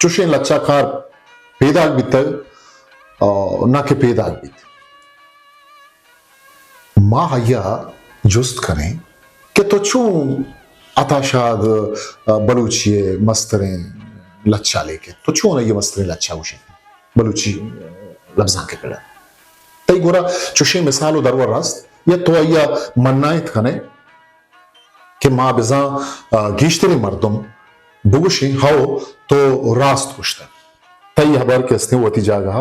चुशें लच्चाकार पेदाग बितग ना के पेदाग बित माँ हया जुस्त करें कि तो चू अताशाद बलूचिए मस्तरें लच्चा लेके तो चू ना ये मस्तरें लच्चा उसे बलूची लफ्जा के कड़ा तई गोरा चुशे मिसाल दरवर रास्त या तो अया मन्नायत कने कि माँ बिजा गीश्तरी मर्दम बुगुशी हाओ तो रास्त कुश्ता तई हबर के अस्ते वती जागा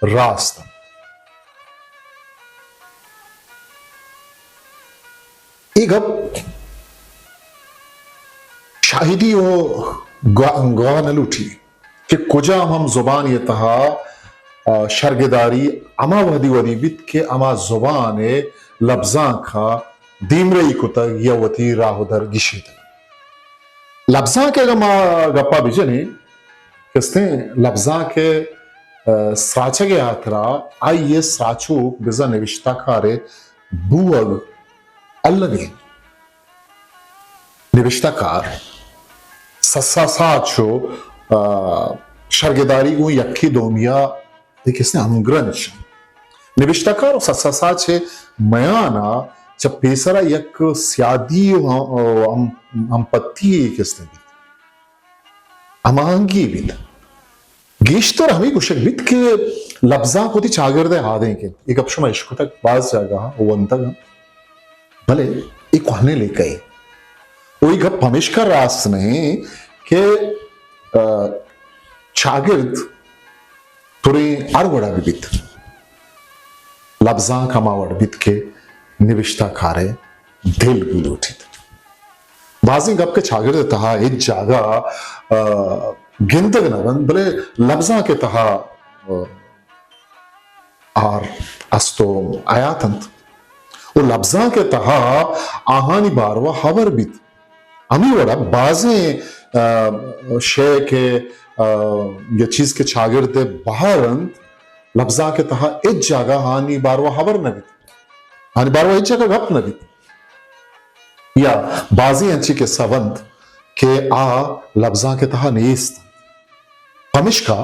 रास्त एक अब शाहिदी वो गवाह न लूटी कि कुजा हम जुबान ये तहा शर्गदारी अमा वदी वदी बित के अमा जुबान लफ्जा खा दीमरे कुतग या वती राहुदर गिशीत लफ्जा के गमा गप्पा बिजने किसने लफ्जा के साचे के आतरा आई ये साचो बिजा निविष्टा खारे बुअग अलगे निविष्टाकार सस्सा साचो शर्गदारी को यक्की दोमिया किसने अमग्रंश निविष्टाकार और सस्सा साचे मयाना जब पेसरा यक स्यादी हम पत्ती किसने भी अमांगी भी गेश्तर हमें कुछ बित के लफ्जा को ती चागरदे हादें के एक अपशमा इश्क तक बाज जागा वो अंतग भले एक कहने लेके वही गप हमेशा रास नहीं कि शागिर्द थोड़े अरवड़ा भी बित लफ्जा कमावड़ बित के निविष्टा खारे दिल भी उठित बाजी गप के शागिर्द तहा एक जागा गिनतग न भले लफ्जा के तहा आर अस्तो आयातंत वो लफ्जा के तहा आहानी बारवा हवर बित अमी वड़ा बाजे शे के ये चीज के शागिर्द बाहरंत लफ्जा के तहा इज जागा हानी बारवा हवर न बित हानी बारवा इज जागा गप न बित या बाजी अंची के सवंत के आ लफ्जा के तहा नेस्त हमिशका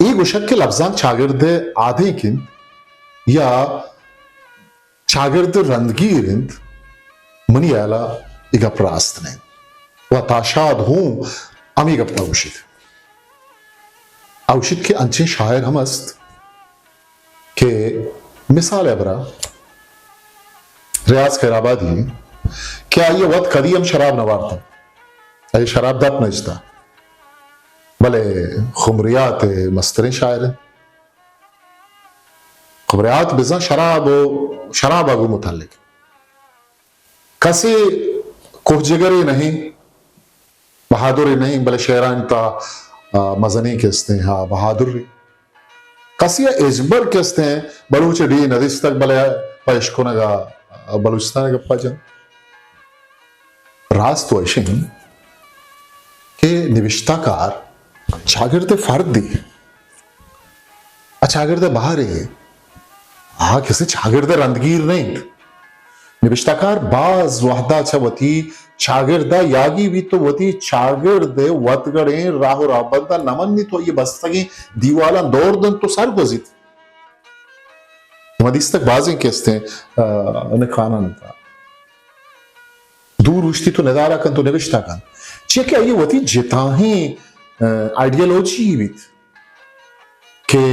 एक उशक के लफ्जा शागिर्द आधे किन या शागिर्द रंदगीरिंद मनी आला इगा प्रास्त नहीं वह ताशाद हूं अमी गप औशित के अंचे शायर हमस्त के मिसाल अबरा रियाज खैराबादी क्या ये वत कदी हम शराब नवारता ये शराब दाप नजता भले खुमरियात मस्तरे शायर खुमरियात बिजा शराब आगू मुतालिक कसे कुछ जगरे नहीं बहादुरी नहीं भले शेरान ता मजनी किस्ते हाँ बहादुरी कसिया इजबर किस्ते बलूच डी नदिस तक भले पैशको नगा बलूचिस्तान गप्पा जन रास्त वैशिन के निविष्टाकार शागिर्द फर्द दी शागिर्द बाहर है हाँ किसी शागिर्द रंदगीर नहीं निविष्टाकार बाज वहदा वती शागिर्दा यागी भी तो वती शागिर्द वतगड़े राहो राबंदा नमन्नी तो ये बस्तगी दीवाला दौर दन तो सर गजित मदीस तक बाजें किस्ते ने खाना नता दूर उश्ती तो नजारा कन तो निविष्टा कन चे क्या ये वती जिताही आइडियोलॉजी भी के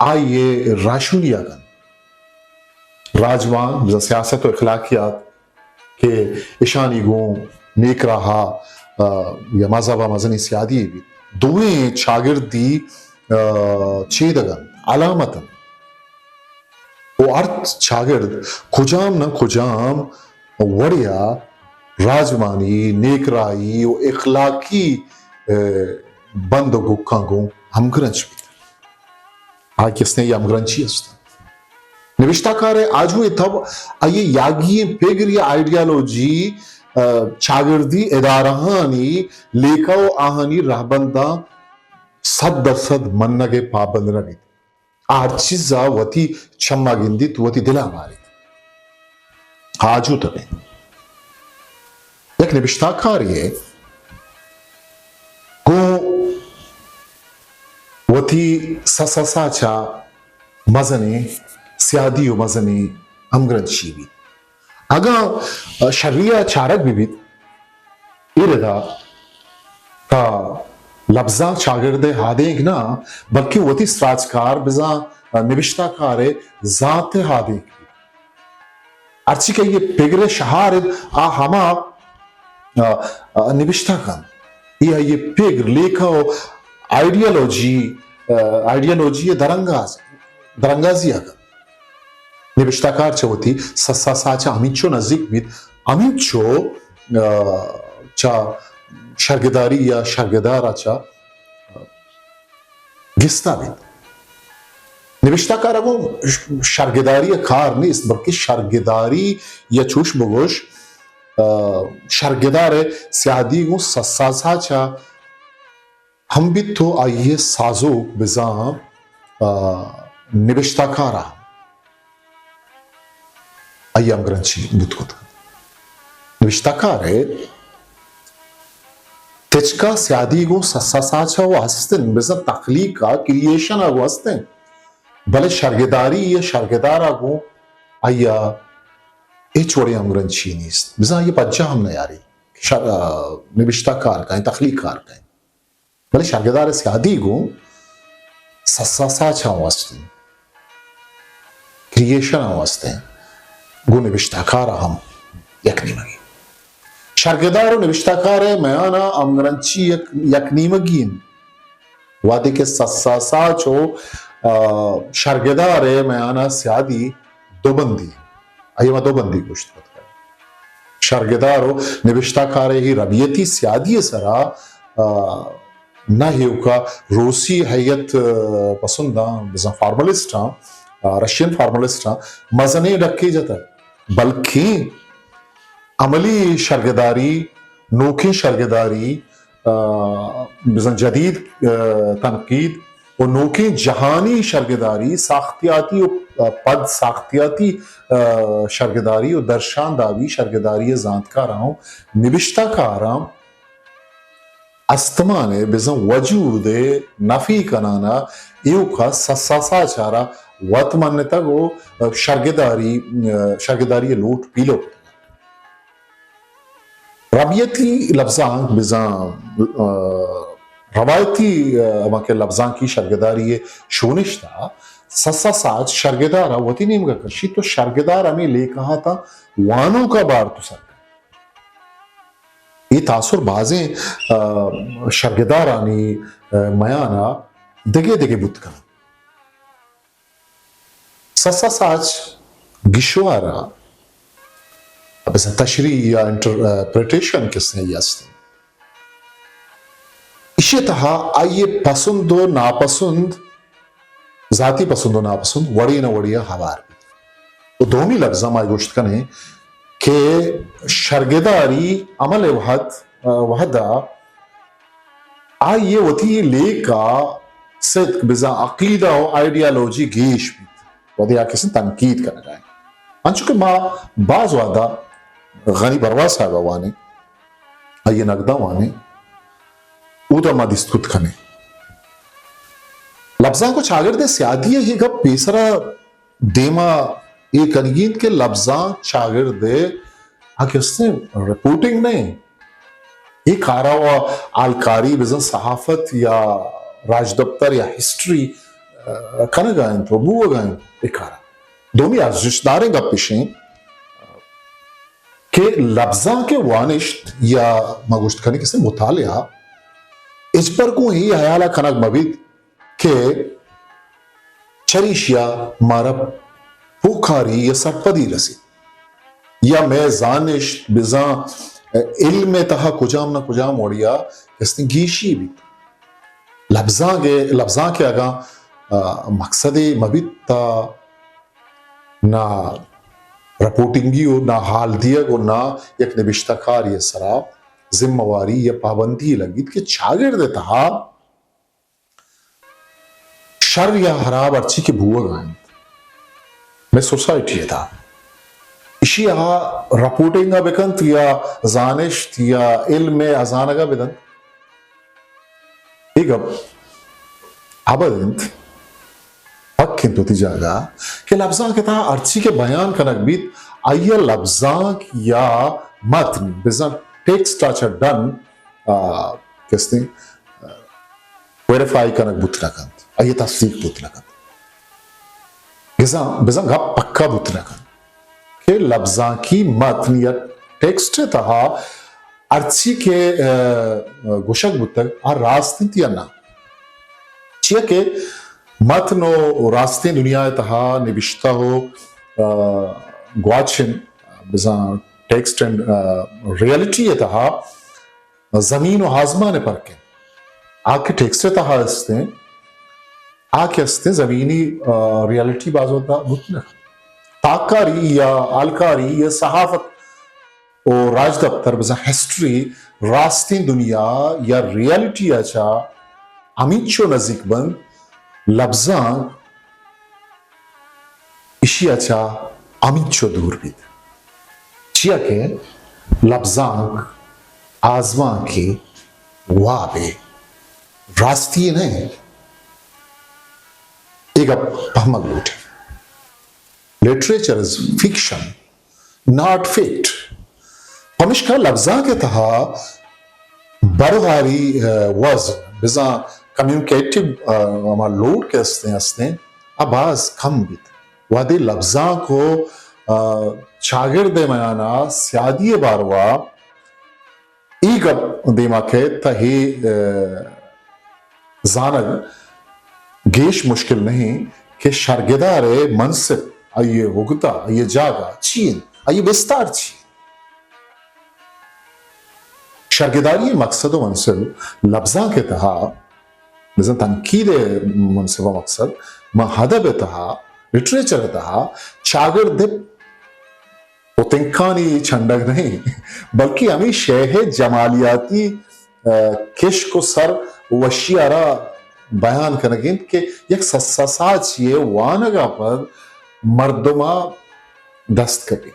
आइए राशुलिया कन राजवान सियासत और इखलाकियात के ईशानी गो नेक रहा या मजहबा मजनी सियादी भी दोवें शागिर्दी चेदगन अलामतन वो अर्थ शागिर्द खुजाम न खुजाम वड़िया राजवानी नेकराई वो इखलाकी बंद गुक्का गो हमग्रंच भी आज किसने ये हमग्रंची अस्ता निविष्टाकार आज हुए तब ये यागी पेगरी आइडियोलॉजी शागिर्दी इदारहानी लेखाओ आहानी रहबंदा सद मन के पाबंद नगी आर चीजा वती क्षमा गिंदित वती दिला मारी आजू तबे एक निविष्टाकार ये गो वती ससाचा मजने सियादी व मजने अमग्रंथ शीवी अगा शरिया चारक बिबित इरदा का लफ्जा शागिर्दे हादेग ना बल्कि वती स्राजकार बिजा निविष्टाकार जात हादेग अर्ची के ये पेगरे शहारिद आ हमा निविष्टाकन ये पेगर लेखा आइडियोलॉजी दरंगाजी आका निविष्टाकार होती ससाचा अमिचो नजदीक बीत अमिचो चा शर्गदारी या शर्गदाराचा गिस्ता बीत निविष्टाकार को शर्गदारी कार नहीं इस बल्कि शर्गदारी या चूश बगोश शर्गदार सियादी को ससाचा हम भी तो आइए साजो बिजा निविष्टाकारा आइए अमग्रंथी बुद्धकोत निविष्टाकार है तेजका सियादी को ससाचा वो हस्तें बिजा तखलीक का क्रिएशन वो हस्तें भले शर्गदारी या शर्गदारा को आइया ये छोड़े अमग्रंथी नहीं बिजा ये पच्चा हम नहीं आ रही निविष्टाकार का है तखलीकार का है भले शर्गदार सियादी को ससाचा वास्ते क्रिएशन वास्ते गो निविष्टाकार हम यकनीमगी शर्गदार निविष्टाकार है मयाना अमग्रंथी यकनीमगीन वादे के ससाचो शर्गदार है मयाना सियादी दोबंदी अयमा दोबंदी गोश्त शर्गदारो निविष्टाकार ही रबियती सियादी सरा ना ही उका रूसी हैयत पसंदा बिजा फार्मलिस्ट रशियन फार्मलिस्ट मजने रखे जाता बल्कि अमली शर्गदारी नोखी शर्गदारी बिजा जदीद तनकीद और नोखी जहानी शर्गदारी साख्तियाती पद साख्तियाती शर्गदारी और दर्शानदावी शर्गदारी जात का रहा निविष्टा का आराम अस्तमाने बिजा वजूद नफी कनाना यू का ससासा चारा वत मान्यता को शर्गदारी लूट पीलो रबियती लफ्जां बिजा रवायती अमाके लफ्जां की शर्गदारी शोनिश था ससासाज शर्गदारा वती नीम का कशी तो शर्गदार हमें ले कहा था वानों का बार तो सर ये तासुर बाजें शर्गदारानी मयाना दगे दगे बुतका ससासाज गिशवारा अब इस तशरी या इंटरप्रिटेशन किसने यस्ते इसी तरह आइए पसंद हो नापसंद जाती पसंद हो नापसंद वड़ी न वड़िया हवार तो दोनों लफ्ज़ माय गोश्त कने के शर्गदारी अमल वहदा आइए वती लेका सिद्क बिजा अकीदा और आइडियोलॉजी गेश भी वदी आके से तनकीद करना जाए अंशु के माँ बाज वादा गनी बरवा साहब वाने आइए नगदा वाने उदा मदिस्तुत खने लफ्ज़ां को चागिर्दे सियादी ही गप पेसरा देमा एक अनगीन के लफ्ज़ां चागिर्दे आके उसने रिपोर्टिंग नहीं ये खारा हुआ आलकारी बिजन सहाफत या राज दफ्तर या हिस्ट्री कने गायन तो बुआ गायन एक खारा दोमी आजिशदारे गप पेशें के लफ्ज़ां के वानिश्त या मगुश्त खने किसने मुतालिया इस पर को ही हयाला खनक मबीद के चरिशिया मारा पुखारी या सरपदी रसी या मैं जानिश बिजा इल्म तहा कुजाम ना कुजाम ओडिया इसने गीशी भी लफ्ज़ां के आगा मकसद मबिता ना रिपोर्टिंगी हो ना हाल दिया को ना एक निविष्टाकार ये सरा जिम्मेवारी या पाबंदी लगी कि छागिर देता शर या हराब अर्ची की भूआ गायन में सोसाइटी था इसी रिपोर्टिंग बेकंत या जानिश या इल्म अजानगा बेदन एक अबंत हक तो जागा कि लफ्जा के था अर्ची के बयान कनक बीत आइया लफ्जा या मतन बिजा टेक्स्ट आचा डन किसने वेरीफाई कनक बुत लगत आइया तस्दीक बुत लगत बिजा बिजा गप पक्का बुत लगत के लफ्जा की मतन या टेक्स्ट तहा अर्ची के गुशक बुतक आ रास्ते या ना चिया के मतनो रास्ते दुनिया तहा निविष्टा हो ग्वाचिन बिजा टेक्स्ट एंड रियलिटी तहा जमीन और आसमान पर के आके टेक्स्ट तहा हस्ते आके हस्ते जमीनी रियलिटी बाजो ता बुतन ताकारी या अलकारी या सहाफत और राज दफ्तर बिजा हिस्ट्री रास्ते दुनिया या रियलिटी अच्छा अमीचो नजीक बंद लफ्जा इशी अच्छा अमीचो दूर भी चिया के लफ्जा आजमा के वाबे रास्ती नहीं एक पहमक लूटे literature is fiction not fact हमेशा लफ्जा के तहा बरहारी वजन बिजा कम्युनिकेटिव लोड के हस्ते आवाज कम बीत वादे लफ्जा को शागिर्द मयाना स्यादी बारवा ईग देमा के तहे जानग गेश मुश्किल नहीं कि शर्गिदारे मनसिब आइए हुगता आइए जागा चीन आइए विस्तार छी शर्गिदारी मकसद व मनसिब लफ्जा के तहा बिज़न तनकीद मनसिब व मकसद महदब तहा लिटरेचर तहा शागिर्द उतिंकानी छंडक नहीं बल्कि हमें शेह जमालियाती किश को सर वशियारा बयान करेंगे कि एक ससाच ये वानगा पर मर्दमा दस्त कभी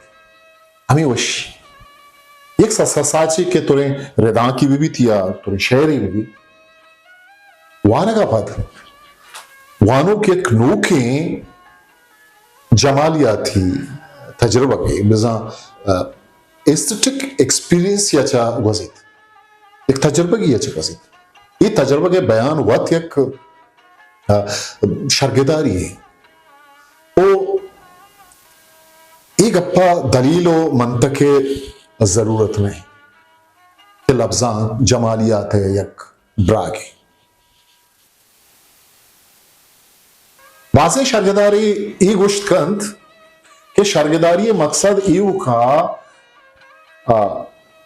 हमें वशी एक ससाची के तुरे रिदा की भी थी या तुरे शेरी भी वानगा पद वानों के एक नोखे जमालियाती तजुर्बा के बिजा एस्थेटिक एक्सपीरियंस या चा वजिद एक तजुर्बा की या चा वजिद ये तजुर्बा के बयान वत एक शर्गिदारी है ओ एक अपा दलीलो मंतके जरूरत नहीं कि लफ्जा जमालियात है यक ब्रागी वासे शर्गिदारी ई गुश्तकंत कि शर्गिदारी मकसद यू का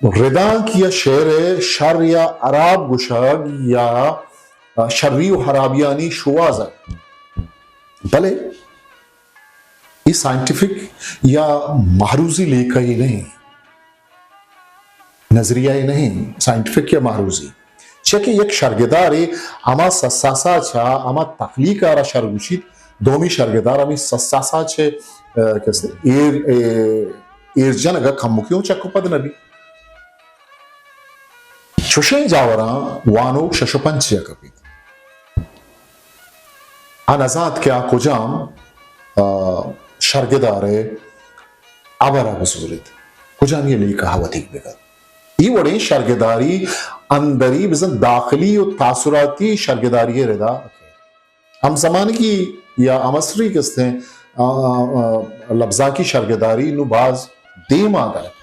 रिदा की या शेर शर या अराब गुशग या शर्री हराबियानी शुआज भले ये साइंटिफिक या महरूजी लेकर ही नहीं नजरिया ही नहीं साइंटिफिक या महरूजी चेके एक शर्गिदारी आमा ससासा छा आमा तखलीक आरा शर्गुशित दोमी शर्गिदार आमी ससासा छे कैसे एरजन अगर खमुकियों चक्को पद नबी शुशे जावरा वानो शशपंच या कपी अनजात क्या कुजाम शर्गिदारे आवारा बसूरित कुजाम ये ली कहावतिक बेगत ये वड़े शर्गिदारी अंदरी बिजन दाखिली और तासुराती शर्गिदारी रिदा हम जमाने की या अमसरी किस्ते लफ्जा की शर्गिदारी नुबाज देमा गलत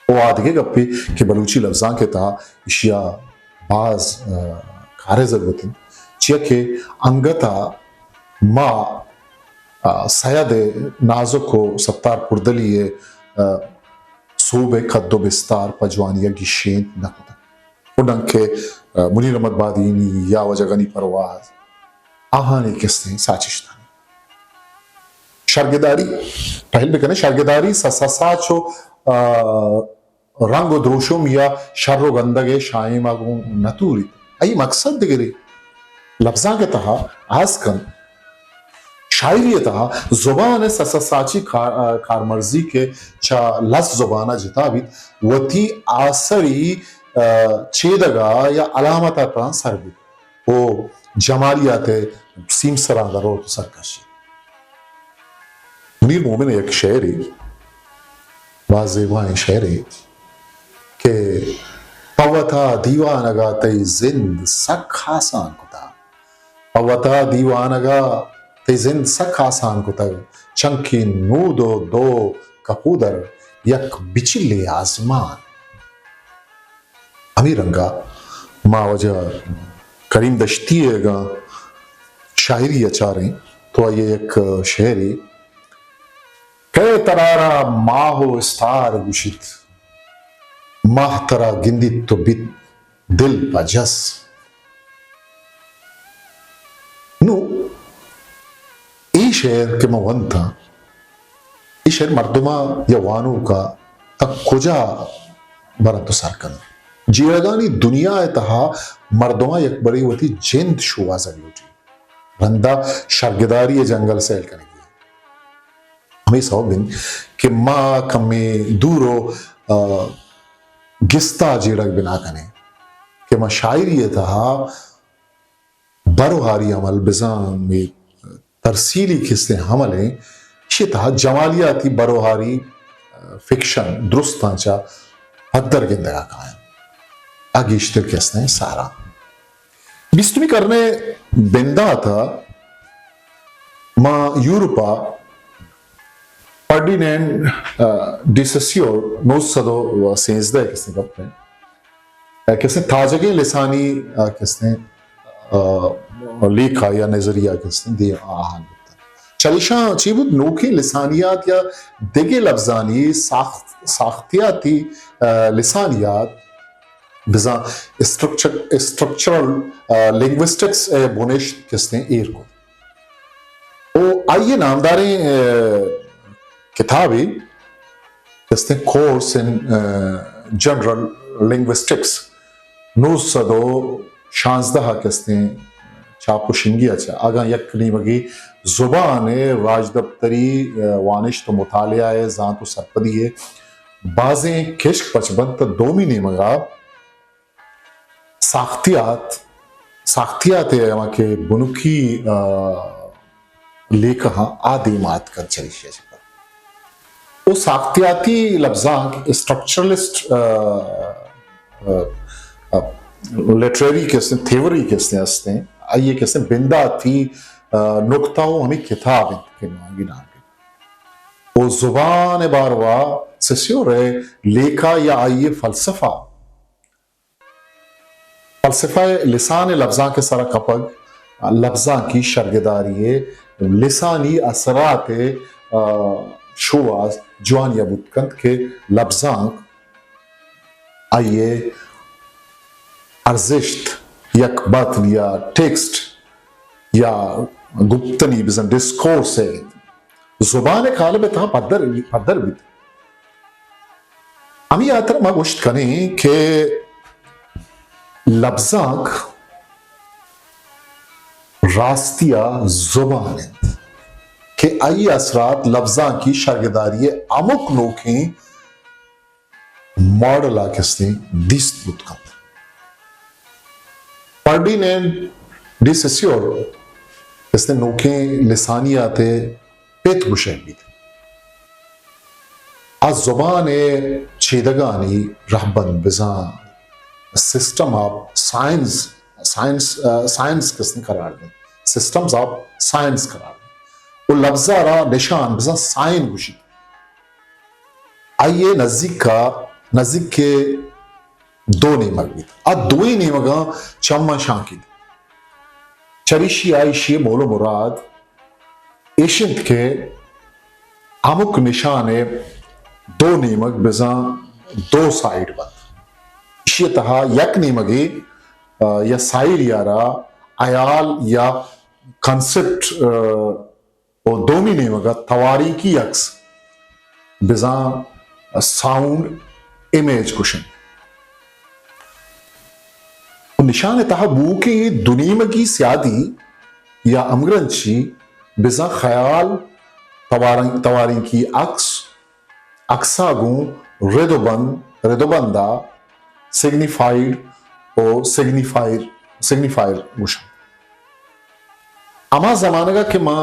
वो आदगे गप्पे कि बलूची लफ्जा के ता इशिया बाज खारे जरूरत चिया के अंगता माँ सयाद नाजुक को सत्तार पुरदलिए सूबे खद्दो बिस्तार पजवानिया गिशें नकुदा उडंग के मुनीर अहमद बादीनी या वजगनी परवाज आहानी किस्ते साचिश्ता शर्गिदारी पहले भी कहने शर्गिदारी ससाचो रंग द्रोशुम या शर्रो गंदगे शायम आगू नतूरी आई मकसद दिगरे लफ्जा के तहा आजकल शायरी तहा जुबान ससाची कारमर्जी के चा लस जुबाना जिताबित वती आसरी छेदगा या अलामता ता सरबित o Cemaliyat-ı Simsara'da o sarkaşı. Munir Momin एक शायरी वाज़ेबान शायरी के पवता दीवानगा तई जिंद सक आसान कुता पवता दीवानगा तई जिंद सक आसान कुता चंकी नूदो दो कपूदर यक बिचिले आसमान अमीरंगा माँ वजह करीम दश्तीएगा शायरी अचारें तो ये एक शायरी के तरारा माहो स्टार गुशित माह तरा गिंदित तो बित दिल बजस नु ई शेर के मवन था ई शेर मर्दुमा या वानू का तक कुजा बरतो सरकन जीरगानी दुनिया तहा मर्दुमा एक बड़ी वती जिंद शुवा जरूरी रंदा शर्गदारी जंगल से करने हमें सौबिन कि माँ कमे दूरो गिस्ता जीड़क बिना कने कि माँ शायरी था बरोहारी अमल बिजाम में तरसीली किस्से हमले इसी था जमालियाती बरोहारी फिक्शन दुरुस्तांचा हद्दर गिंदगा कायम आगिश्तर किस्ने सारा बिस्तुमी करने बिंदा था माँ यूरोपा Ferdinand de Saussure नौसदो सेंसदा किसने कपड़े किसने ताजगे लिसानी किसने लेखा या नजरिया किसने दिया आहान चलिशा चीबुद नोकी लिसानियात या दिगे लफ्जानी साख्तियाती लिसानियात बिजा स्ट्रक्चरल लिंग्विस्टिक्स बुनिश किसने एर को ओ आइए नामदारें किताबी किसने कोर्स इन जनरल लिंग्विस्टिक्स नौसदो शांजदह किसने चापुशिंगी अच्छा आगा यकनी मगी जुबान राजदफ्तरी वानिश तो मुतालिया है जान तो सरपदी है बाजें किश्क पचबंत दोमी ने मगा साख्तियात है वहाँ के बुनुकी लेखा आदि मात कर चली है वो साख्तियाती लफ्जां स्ट्रक्चरलिस्ट लिटरेरी किसने थेवरी किसने हंसते आइए किसने बिंदा थी नुक्ता हो हमें किताब के नाम वो जुबान बारवा सस्योर है लेखा या आइए फलसफा लिसान लफ्जां के सारा कपग लफ्जां की शर्गदारी है लिसानी असरात शुवास जवान या बुतकंत के लफ्जां आइए अर्जिश्त यक बात या टेक्स्ट या गुप्तनी बिजन डिस्कोर्स है जुबान खाल में था पदर भी अमी यात्रा मा गोश्त करें के लफ्जां रास्तिया जुबान है कि आई असरात लफ्जां की शर्गदारी अमुक नोखे मॉडल किसने दिस्त बुतकंत फर्डिनेंड de Saussure किसने नोखे लिसानियात पेत गुशेबी आज जुबान छेदगानी रहबन बिजा सिस्टम ऑफ साइंस किसने करार दे सिस्टम्स ऑफ साइंस करार वो लफ्जा रा निशान बिजा साइन गुशी आइए नजदीक के दो नेमक भी आ दो ही नेमगा चम्मा शांकी चरिशी आइशी मोलो मुराद एशियंत के अमुक निशान दो नेमक बिजा दो साइड बंद इसी तहा यक नेमगे या साइड यारा आयाल या कंसेप्ट और दोमी नेमगा तवारी की यक्स बिजा साउंड इमेज कुशन निशान तहा बू के दुनीमगी स्यादी या अमग्रंची बिजा ख्याल तवारी की अक्सागू रेदोबंदा सिग्निफाइड और सिग्निफाइड सिग्निफायर गुशन अमा जमाने का कि मां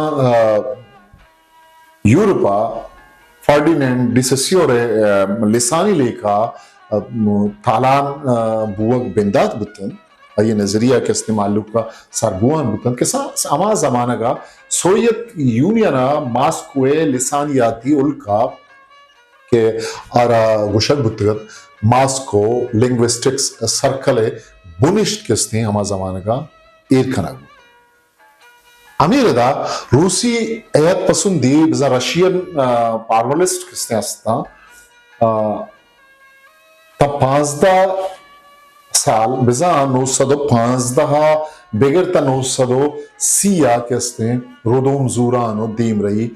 यूरोपा फर्डिनेंड डिसेसियोरे लिसानी लेखा थालान बुवक बिंदात बुतन ये नजरिया के इस्तेमाल का सरबुआन बुतन के साथ अमा जमाना का सोवियत यूनियन मास्कोए लिसानियाती उल्का के और गुशक बुतगत मास्को लिंग्विस्टिक्स सर्कल बुनिस्ट किस्ते अमा जमाना का ईरखना अमीरदा रूसी एयत पसंदी बिजा रशियन पार्वलिस्ट किसने असता तब 15 साल बिजा 915 बेगरता 900 सिया किसने रोदोम जूरानो दीम रही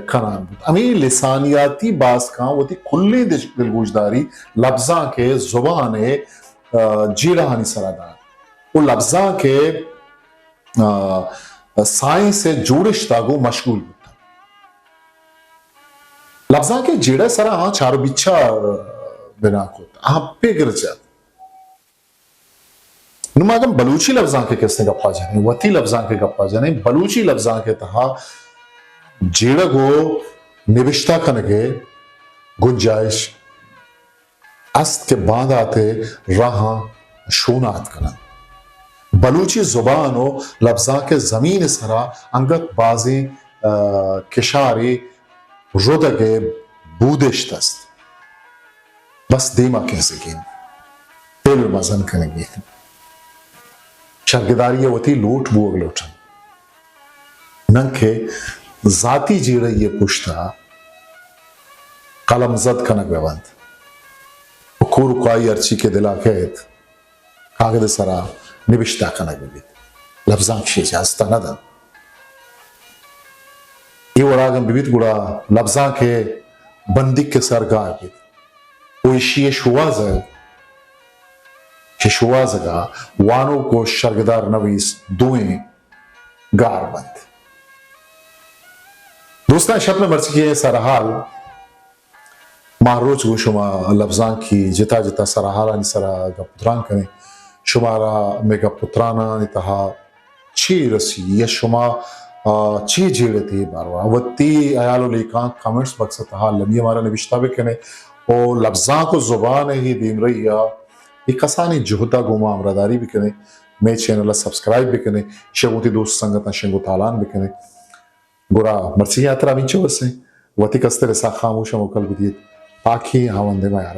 खनान अमीर लिसानियाती बास का वो थी खुले दिलगुजदारी लफ्जा के जुबाने जीड़ा हानि सरादार वो लफ्जा के साइंस से जोड़िश तागो मशगूल होता लफ्जा के जेड़ा सरा हाँ चार बिच्छा बिना होता हाँ पे गिर जाता नुमागम बलूची लफ्जा के किसने गप्पा जाने वती लफ्जा के गप्पा जाने बलूची लफ्जा के तहा जेड़ा गो निविष्टा कनगे गुंजाइश अस्त के बाद आते रहा शोनात कना बलूची जुबान हो लफ्जा के जमीन सरा अंगत बाजी किशारी रुदगे बूदिश्तस्त बस दीमा कैसे की तेल मजन करेंगे शर्गदारी होती लूट बुग लूटन नंखे जाती जीरे ये पुश्ता कलम जद कनक व्यवंत कुरुकाई अर्ची के दिला कहत कागद सरा निविष्टा कनक बिबित लफ्जां शेज आस्तानदन ये वरागम बिबित गुड़ा लफ्जां के बंदिक के सरगार बित वो इशिये शुवाज़गा वानो को शर्गदार नवीस दुएं गार बंद दोस्तान शब में मर्ची के सरहाल मारोच गो शुमा लफ्जां की जिता जिता सरहाला नि सरा गपुत्रान करें शुमारा मेगा पुत्राना नितहा ची रसी या शुमा ची जेड़े थे बारवा वत्ती आयालो लेखा कमेंट्स बक्स तहा लमी हमारा निविष्टा भी कने ओ लफ्जां को जुबान ही दीम रही या ये कसानी जुहता गोमा अमरादारी भी कने मैं चैनल सब्सक्राइब भी कने शेगोती दोस्त संगत शेंगो तालान भी कने गोरा मर्ची यात्रा बिंचो से वती कस्ते सा खामोश मोकल बिदित पाखी हावंदे मा यार